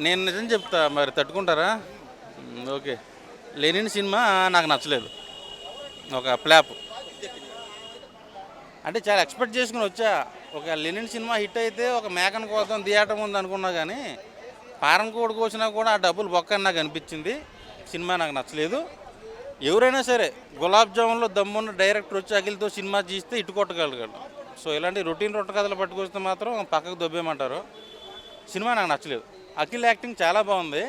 నేను నిజం చెప్తా, మరి తట్టుకుంటారా? ఓకే. లెనిన్ సినిమా నాకు నచ్చలేదు. ఒక ఫ్లాప్. అంటే చాలా ఎక్స్పెక్ట్ చేసుకుని వచ్చా. ఒక లెనిన్ సినిమా హిట్ అయితే ఒక మేకన్ కోసం థియేటర్ ఉంది అనుకున్నా, కానీ పారం కోడి కోసినా కూడా ఆ డబ్బులు బొక్క నాకు అనిపించింది. సినిమా నాకు నచ్చలేదు. ఎవరైనా సరే గులాబ్ జామున్లో దమ్మున్న డైరెక్టర్ వచ్చి అఖిల్తో సినిమా తీస్తే ఇటు కొట్టగలగాడు. సో ఇలాంటి రొటీన్ రొట్ట కథలు పట్టుకొస్తే మాత్రం పక్కకు దొబ్బేయమంటారు. సినిమా నాకు నచ్చలేదు. అఖిల్ యాక్టింగ్ చాలా బాగుంది.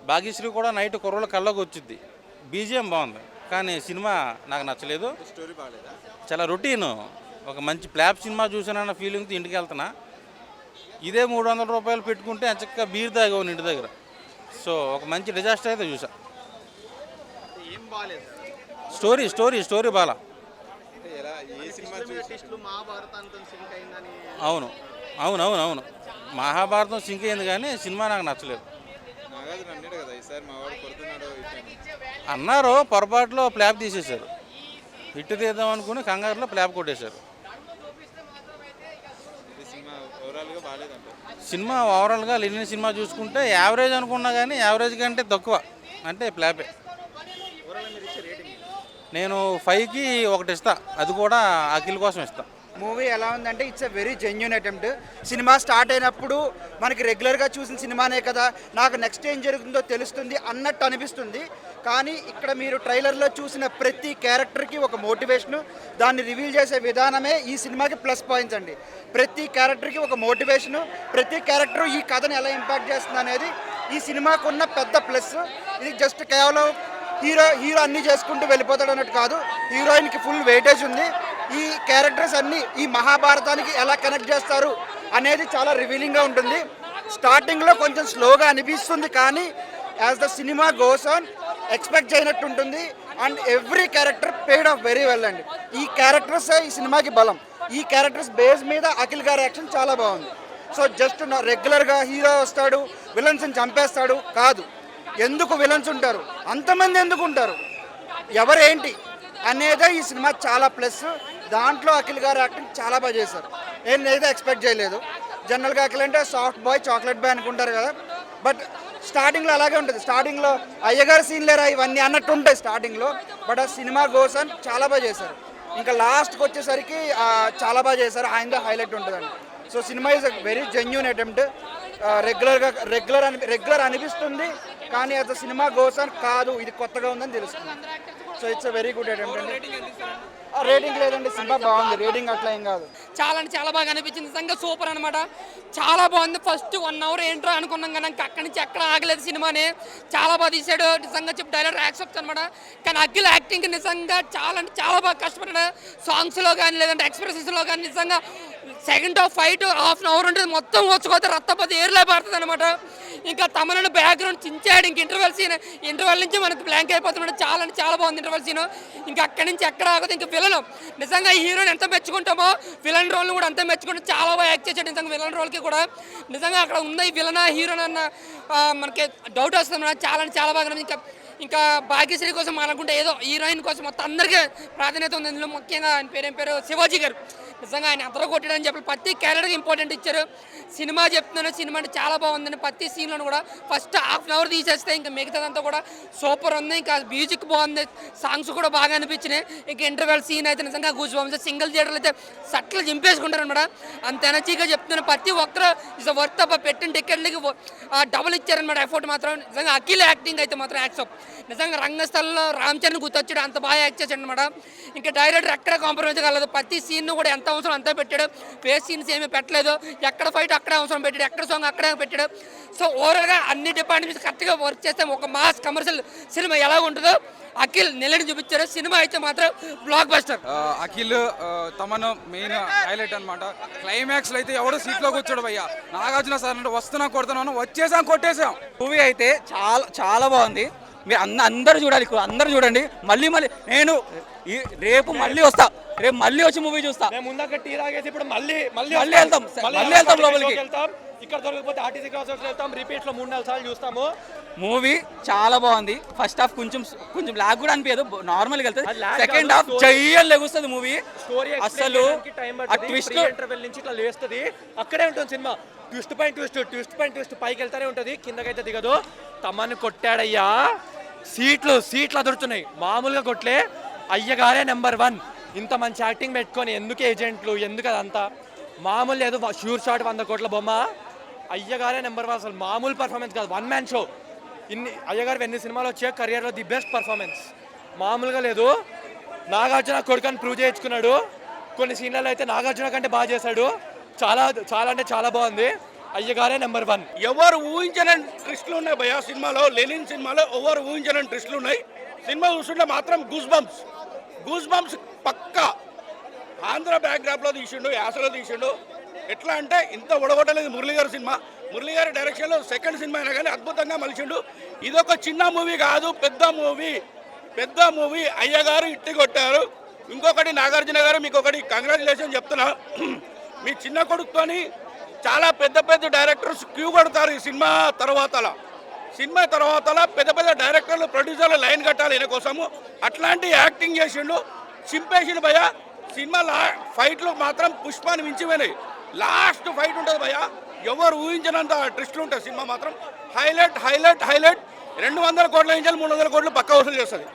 భాగ్యశ్రీ కూడా నైట్ కుర్రల కళ్ళకు వచ్చింది. బీజిఎం బాగుంది, కానీ సినిమా నాకు నచ్చలేదు. స్టోరీ బాగాలేదా? చాలా రొటీను. ఒక మంచి ఫ్లాప్ సినిమా చూసానన్న ఫీలింగ్తో ఇంటికి వెళ్తున్నా. ఇదే 300 రూపాయలు పెట్టుకుంటే చక్కగా బీర్ తాగేవాడిని ఇంటి దగ్గర. సో ఒక మంచి డిజాస్టర్ అయితే చూసా. ఏం బాగాలేదు? స్టోరీ స్టోరీ స్టోరీ బాగా. ఎలా ఏ సినిమా అవును అవును అవును అవును మహాభారతం సింక్ అయింది, కానీ సినిమా నాకు నచ్చలేదు. నాగార్జున అన్నాడు కదా ఈసారి మా వాడు కొడుతున్నాడు అన్నారు, పొరపాటులో ఫ్లాప్ తీసేశారు. హిట్ తీద్దాం అనుకుని కంగారులో ఫ్లాప్ కొట్టేశారు. సినిమా ఓవరాల్గా బాగాలేదంట. సినిమా ఓవరాల్గా లెనిన్ సినిమా చూసుకుంటే యావరేజ్ అనుకున్నా, కానీ యావరేజ్ కంటే తక్కువ, అంటే ఫ్లాపే. నేను 5కి 1 ఇస్తా. అది కూడా అఖిల్ కోసం ఇస్తా. మూవీ ఎలా ఉందంటే it's a very genuine attempt. Cinema start అయినప్పుడు మనకి రెగ్యులర్గా చూసిన సినిమానే కదా, నాకు నెక్స్ట్ ఏం జరుగుతుందో తెలుస్తుంది అన్నట్టు అనిపిస్తుంది. కానీ ఇక్కడ మీరు ట్రైలర్లో చూసిన ప్రతి క్యారెక్టర్కి ఒక మోటివేషను, దాన్ని రివీల్ చేసే విధానమే ఈ సినిమాకి ప్లస్ పాయింట్స్ అండి. ప్రతి క్యారెక్టర్కి ఒక మోటివేషను, ప్రతి క్యారెక్టర్ ఈ కథను ఎలా ఇంపాక్ట్ చేస్తుంది అనేది ఈ సినిమాకు ఉన్న పెద్ద ప్లస్. ఇది జస్ట్ కేవలం హీరో అన్నీ చేసుకుంటూ వెళ్ళిపోతాడు అన్నట్టు కాదు, హీరోయిన్కి ఫుల్ వెయిటేజ్ ఉంది. ఈ క్యారెక్టర్స్ అన్నీ ఈ మహాభారతానికి ఎలా కనెక్ట్ చేస్తారు అనేది చాలా రివీలింగ్గా ఉంటుంది. స్టార్టింగ్లో కొంచెం స్లోగా అనిపిస్తుంది, కానీ as the cinema goes on expect చేయనట్టు ఉంటుంది. And every character paid off very well అండి. ఈ క్యారెక్టర్స్ ఈ సినిమాకి బలం. ఈ క్యారెక్టర్స్ బేస్ మీద అఖిల్ గారి యాక్షన్ చాలా బాగుంది. సో జస్ట్ రెగ్యులర్గా హీరో వస్తాడు విలన్స్ని చంపేస్తాడు కాదు. ఎందుకు విలన్స్ ఉంటారు, అంతమంది ఎందుకు ఉంటారు, ఎవరేంటి అనేదే ఈ సినిమా చాలా ప్లస్. దాంట్లో అఖిల్ గారు యాక్టింగ్ చాలా బాగా చేశారు. నేనైతే ఎక్స్పెక్ట్ చేయలేదు. జనరల్గా అఖిల్ అంటే సాఫ్ట్ బాయ్, చాక్లెట్ బాయ్ అనుకుంటారు కదా, బట్ స్టార్టింగ్లో అలాగే ఉంటుంది. స్టార్టింగ్లో అయ్యగారు సీన్ లేరా ఇవన్నీ అన్నట్టు ఉంటాయి స్టార్టింగ్లో, బట్ ఆ సినిమా గోసన్ చాలా బాగా చేశారు. ఇంకా లాస్ట్కి వచ్చేసరికి చాలా బాగా చేశారు. ఆయనతో హైలైట్ ఉంటుందండి. So cinema is a very genuine attempt. Regular అనిపిస్తుంది, కానీ అది సినిమా గోసన్ కాదు, ఇది కొత్తగా ఉందని తెలుస్తుంది. So it's a very good attempt అండి. రేటింగ్ లేదండి, సినిమా బాగుంది, రేటింగ్ అట్లా ఏం కాదు. చాలా అంటే చాలా బాగా అనిపించింది. నిజంగా సూపర్ అనమాట. చాలా బాగుంది. ఫస్ట్ 1 అవర్ ఏంట్రో అనుకున్నాం, కానీ అక్కడి నుంచి ఎక్కడ ఆగలేదు సినిమాని. చాలా బాగా తీసాడు. నిజంగా చెప్పి డైరెక్టర్ యాక్సెప్ట్ అనమాట. కానీ అఖిల్ యాక్టింగ్ నిజంగా చాలా అంటే చాలా బాగా కష్టపడ్డాడు. సాంగ్స్లో కానీ లేదంటే ఎక్స్ప్రెషన్స్లో కానీ నిజంగా second half fight half an hour ఉంటుంది, మొత్తం వచ్చుకోతే రక్తపతి ఏర్లే పడుతుంది అనమాట. ఇంకా తమను బ్యాక్గ్రౌండ్ చించాడు. ఇంక ఇంటర్వెల్ నుంచి మనకు బ్లాంక్ అయిపోతున్నాడు. చాలా అంటే చాలా బాగుంది ఇంటర్వెల్ సీన్. ఇంకా అక్కడి నుంచి ఎక్కడ ఆగదు. ఇంకా విలన్ నిజంగా ఈ హీరోని ఎంత మెచ్చుకుంటామో విలన్ రోల్ని కూడా అంతే మెచ్చుకుంటాం. చాలా బాగా యాక్ట్ చేశాడు నిజంగా విలన్ రోల్కి కూడా. నిజంగా అక్కడ ఉన్న ఈ విలనా హీరోన్ అన్న మనకి డౌట్ వస్తుంది మేడం. చాలా అంటే చాలా బాగా. ఇంకా భాగ్యశ్రీ కోసం అనుకుంటే ఏదో హీరోయిన్ కోసం మొత్తం అందరికీ ప్రాధాన్యత ఉంది. అందులో ముఖ్యంగా ఆయన పేరు శివాజీ గారు. నిజంగా ఆయన అందరూ కొట్టాడని చెప్పి ప్రతి క్యారెక్టర్కి ఇంపార్టెంట్ ఇచ్చారు. సినిమా చెప్తున్నాను, సినిమా అంటే చాలా బాగుందని ప్రతి సీన్లో కూడా ఫస్ట్ హాఫ్ అన్ అవర్ తీసేస్తే ఇంకా మిగతాదంతా కూడా సూపర్ ఉంది. ఇంకా మ్యూజిక్ బాగుంది, సాంగ్స్ కూడా బాగా అనిపించినాయి. ఇంకా ఇంటర్వెల్ సీన్ అయితే నిజంగా గూజ్ బంప్స్. సింగిల్ థియేటర్లు అయితే సట్లు చింపేసుకుంటారు అనమాట. అంత ఎనర్జీగా చెప్తున్నాను. ప్రతి ఒక్కరు ఇస్ వర్త్ అప్. పెట్టిన టికెట్లకి డబుల్ ఇచ్చారనమాట ఎఫర్ట్ మాత్రం. నిజంగా అఖిల్ యాక్టింగ్ అయితే మాత్రం యాక్సెప్ట్. నిజంగా రంగస్థలంలో రామ్ చరణ్ గుర్తొచ్చాడు, అంత బాగా యాక్ట్ చేశాడు అనమాట. ఇంకా డైరెక్టర్ ఎక్కడ కాంప్రమైజ్ కాలేదు. ప్రతి సీన్ కూడా ఎంత అవసరం అంతా పెట్టాడు. ఫేస్ సీన్స్ ఏమీ పెట్టలేదు. ఎక్కడ ఫైట్ అక్కడే అవసరం పెట్టాడు, ఎక్కడ సాంగ్ అక్కడే పెట్టాడు. సో ఓవరాల్గా అన్ని డిపార్ట్మెంట్స్ కరెక్ట్గా వర్క్ చేస్తే ఒక మాస్ కమర్షియల్ సినిమా ఎలా ఉంటుందో అఖిల్ నిలని చూపించారు. సినిమా అయితే మాత్రం బ్లాక్ బస్టర్. అఖిల్ తమను మెయిన్ హైలైట్ అనమాట. క్లైమాక్స్లో అయితే ఎవడో సీట్లో కూర్చోడు భయ్యా. నాగార్జున సార్ అంటే వస్తున్నా కొడుతున్నాను, వచ్చేసాం కొట్టేసాం. మూవీ అయితే చాలా చాలా బాగుంది. మీరు అందరూ చూడాలి, అందరూ చూడండి. మళ్ళీ నేను రేపు మళ్ళీ వస్తా, రేపు మళ్ళీ వచ్చి మూవీ చూస్తా. ముందాక టీ తాగేసి ఇప్పుడు మళ్ళీ వెళ్తాం లోపలికి. ఇక్కడ దొరకకపోతే ఆర్టీసీ క్రాస్ వెళ్తాం. రిపీట్ లో 3-4 సార్లు చూస్తాము. మూవీ చాలా బాగుంది. ఫస్ట్ హాఫ్ కొంచెం లాగ్ కూడా అనిపించదు, నార్మల్గా వెళ్తుంది. సెకండ్ హాఫ్ చెయ్యలు లెగుస్తుంది మూవీ. స్టోరీ అసలు ఇంటర్వెల్ నుంచి ఇట్లా లేస్తుంది. అక్కడే ఉంటుంది సినిమా. ట్విస్ట్ పైన ట్విస్ట్ పైకి వెళ్తానే ఉంటుంది, కిందకైతే దిగదు. తమను కొట్టాడయ్యా, సీట్లు అదురుతున్నాయి, మామూలుగా కొట్లే. అయ్యగారే నెంబర్ 1. ఇంత మంచి యాక్టింగ్ పెట్టుకొని ఎందుకు ఏజెంట్లు, ఎందుకు అదంతా మామూలు లేదు. షూర్ షాట్ 100 కోట్ల బొమ్మ. అయ్యగారే నెంబర్ 1. అసలు మామూలు పర్ఫార్మెన్స్ కాదు, 1 మ్యాన్ షో. అయ్యగారు ఎన్ని సినిమాలు వచ్చాయో కెరియర్లో ది బెస్ట్ పర్ఫార్మెన్స్, మామూలుగా లేదు. నాగార్జున కొడుకని ప్రూవ్ చేయించుకున్నాడు. కొన్ని సీన్లలో అయితే నాగార్జున కంటే బాగా చేశాడు. చాలా అంటే చాలా బాగుంది. అయ్యగారే నెంబర్ 1. ఎవరు ఊహించని ట్విస్టులు ఉన్నాయి భయ సినిమాలో. లెనిన్ సినిమాలో ఎవరు ఊహించని ట్విస్టులు ఉన్నాయి. సినిమా చూస్తుంటే మాత్రం గూస్ బంప్స్ పక్కా. ఆంధ్ర బ్యాక్డ్రాప్లో తీసిండు, యాసలో తీసిండు. ఎట్లా అంటే ఇంత ఒడగొట్టలేదు మురళి గారి సినిమా. మురళి గారి డైరెక్షన్లో సెకండ్ సినిమా అయినా కానీ అద్భుతంగా మలిచిండు. ఇదొక చిన్న మూవీ కాదు, పెద్ద మూవీ. అయ్యగారు ఇట్టి కొట్టారు. ఇంకొకటి నాగార్జున గారు మీకు ఒకటి కంగ్రాచులేషన్ చెప్తున్నా. మీ చిన్న కొడుకుతోని చాలా పెద్ద డైరెక్టర్స్ క్యూ కొడతారు ఈ సినిమా తర్వాత పెద్ద డైరెక్టర్లు ప్రొడ్యూసర్లు లైన్ కట్టాలి ఈయన కోసము. అట్లాంటి యాక్టింగ్ చేసిండు, చింపేసిండు భయ. సినిమా ఫైట్లు మాత్రం పుష్పాన్ని మించిపోయినాయి. లాస్ట్ ఫైట్ ఉంటుంది భయ, ఎవరు ఊహించినంత ట్విస్టులు ఉంటుంది. సినిమా మాత్రం హైలైట్ 200 కోట్ల నుంచి 300 కోట్లు పక్కా వసూలు చేస్తుంది.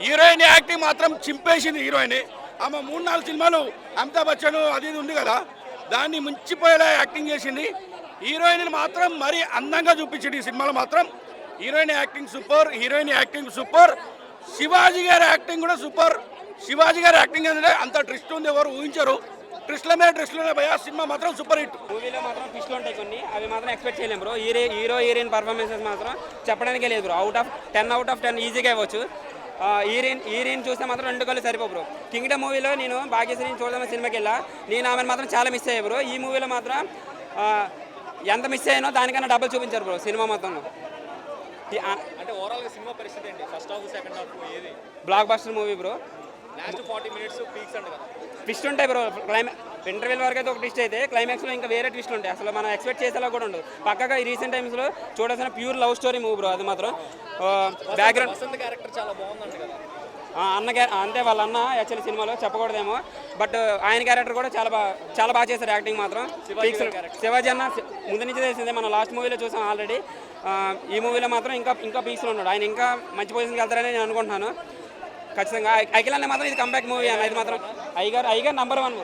హీరోయిన్ యాక్టింగ్ మాత్రం చింపేసింది. హీరోయిన్ ఆమె 3-4 సినిమాలు అమితాబ్ బచ్చన్ అది ఉంది కదా, దాన్ని ముంచిపోయేలా యాక్టింగ్ చేసింది. హీరోయిన్ మాత్రం మరీ అందంగా చూపించింది ఈ సినిమాలో మాత్రం. Heroine acting super. శివాజీ గారి యాక్టింగ్ కూడా సూపర్. శివాజీ గారి యాక్టింగ్ అంటే అంత ట్విస్ట్ ఉంది, ఎవరు ఊహించరు. ట్విస్ట్లనే భయ. సినిమా మాత్రం సూపర్ హిట్. మూవీలో మాత్రం ట్విస్ట్లు ఉంటాయి కొన్ని, అవి మాత్రం ఎక్స్పెక్ట్ చేయలేం బ్రో. హీరోయిన్ పర్ఫార్మెన్సెస్ మాత్రం చెప్పడానికే లేదు బ్రో. 10 out of 10 ఈజీగా ఇవ్వచ్చు. హీరోయిన్ చూస్తే మాత్రం 2 కళ్ళు సరిపో బ్రో. కింగ్డమ్ మూవీలో నేను భాగ్యశ్రీని చూద్దామని సినిమాకి వెళ్ళా, నేను ఆమెను మాత్రం చాలా మిస్ అయ్యా బ్రో. ఈ మూవీలో మాత్రం ఎంత మిస్ అయ్యానో దానికన్నా డబుల్ చూపించారు బ్రో సినిమా మొత్తంలో. అంటే ఓవరాల్గా సినిమా పరిస్థితి ఏంటి? ఫస్ట్ హాఫ్ సెకండ్ హాఫ్ ఏది? Block buster movie bro. Last 40 minutes peaks అంట కదా. ట్విస్ట్ ఉంటాయి బ్రో. ఇంటర్వెల్ వరకు అయితే ఒక ట్విస్ట్ అయితే క్లైమాక్స్లో ఇంకా వేరే ట్విస్ట్ ఉంటాయి, అసలు మనం ఎక్స్పెక్ట్ చేసేలా కూడా ఉండదు. పక్కగా ఈ రీసెంట్ టైమ్స్లో చూడాల్సిన pure love story movie bro. అది మాత్రం బ్యాక్గ్రౌండ్ వసంత్ క్యారెక్టర్ చాలా బాగుందంట కదా. అంటే వాళ్ళ అన్న యాక్చువల్లీ సినిమాలో చెప్పకూడదేమో, బట్ ఆయన క్యారెక్టర్ కూడా చాలా బాగా చేశారు యాక్టింగ్ మాత్రం. శివాజీ అన్న ముందు నుంచి తెలిసిందే, మనం లాస్ట్ మూవీలో చూసాం ఆల్రెడీ. ఈ మూవీలో మాత్రం ఇంకా పీక్స్లో ఉన్నాడు ఆయన. ఇంకా మంచి పొజిషన్కి వెళ్తారని నేను అనుకుంటున్నాను ఖచ్చితంగా. అఖిల్ అన్న మాత్రం ఇది కంబ్యాక్ మూవీ అన్న. ఇది మాత్రం అయ్యగారు నంబర్ 1.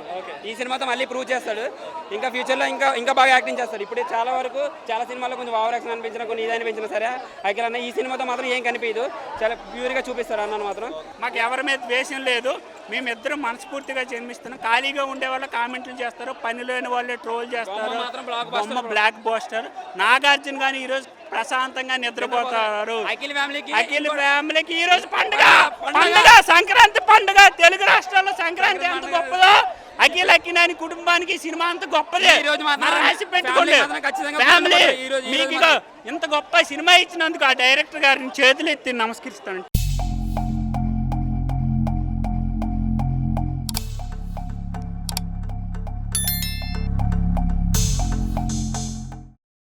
ఈ సినిమాతో మళ్ళీ ప్రూవ్ చేస్తాడు. ఇంకా ఫ్యూచర్లో ఇంకా బాగా యాక్టింగ్ చేస్తాడు. ఇప్పుడు చాలా సినిమాల్లో కొంచెం ఓవర్ యాక్షన్ అనిపించినా, కొన్ని ఇది అనిపించినా సరే అఖిల్ అన్న ఈ సినిమాతో మాత్రం ఏం కనిపించదు, చాలా ప్యూర్గా చూపిస్తారు అన్నను మాత్రం. మాకు ఎవరి మీద ద్వేషం లేదు, మేమిద్దరం మనస్ఫూర్తిగా జన్మిస్తున్నాం. ఖాళీగా ఉండే వాళ్ళు కామెంట్లు చేస్తారు, పని లేని వాళ్ళే ట్రోల్ చేస్తారు. బొమ్మ బ్లాక్ బస్టర్. నాగార్జున కానీ ఈరోజు ప్రశాంతంగా నిద్రపోతారు. అఖిల్ ఫ్యామిలీకి ఈరోజు పండుగ, సంక్రాంతి పండుగ. తెలుగు రాష్ట్రాల్లో సంక్రాంతి ఎంత గొప్పదో అఖిల్ అక్కినేని కుటుంబానికి సినిమా అంత గొప్పదే. రాసి పెట్టుకోండి ఫ్యామిలీ. మీకు ఇంత గొప్ప సినిమా ఇచ్చినందుకు ఆ డైరెక్టర్ గారిని చేతులు ఎత్తి నమస్కరిస్తాను.